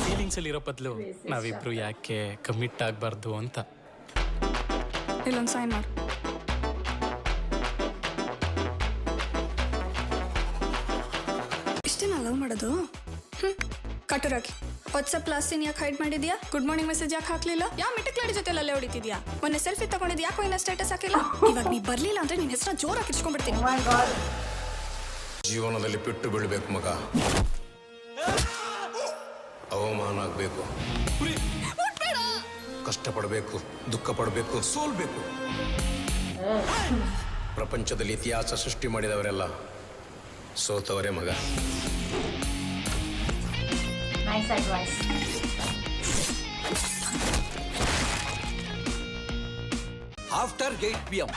Feelings ಅಲ್ಲಿ ಇರೋ ಬದಲು ನಾವಿಬ್ರು ಯಾಕೆ ಕಮಿಟ್ ಆಗ್ಬಾರ್ದು ಅಂತ. ಇಲ್ಲೊಂದು ಸೈನ್ ಮಾಡು. ಇಷ್ಟೇನಾ ಲವ್ ಮಾಡೋದು? ಕಟುರಾಕಿ ವಾಟ್ಸಪ್ ಲಾಸ್ಟಿನ ಯಾಕೆ ಹೈಡ್ ಮಾಡಿದ್ಯಾ? ಗುಡ್ ಮಾರ್ನಿಂಗ್ ಮೆಸೇಜ್ ಯಾಕೆ ಹಾಕ್ಲಿಲ್ಲ? ಯಾವ ಮಿಟಕ್ಲಾಡಿ ಜೊತೆ ಅಲ್ಲೇ ಹೊಡಿತಿದ್ಯಾ? ಮೊನ್ನೆ ಸೆಲ್ಫಿ ತಗೊಂಡಿದ್ ಯಾಕೋ ಇನ್ನ ಸ್ಟೇಟಸ್ ಹಾಕಿಲ್ಲ? ಇವಾಗ ನೀ ಬರ್ಲಿಲ್ಲ ಅಂದ್ರೆ ನಿನ್ನ ಹೆಸರ ಜೋರಾಗಿ ಕಿರ್ಚ್ಕೊಂಡ್ಬಿಡ್ತೀನಿ. ಜೀವನದಲ್ಲಿ ಬಿಟ್ಟು ಬೀಳ್ಬೇಕು ಮಗ, ಅವಮಾನ ಆಗ್ಬೇಕು, ಕಷ್ಟಪಡಬೇಕು, ದುಃಖ ಪಡಬೇಕು, ಸೋಲ್ಬೇಕು. ಪ್ರಪಂಚದಲ್ಲಿ ಇತಿಹಾಸ ಸೃಷ್ಟಿ ಮಾಡಿದವರೆಲ್ಲ ಸೋತವರೇ ಮಗ. Nice advice. After 8 p.m.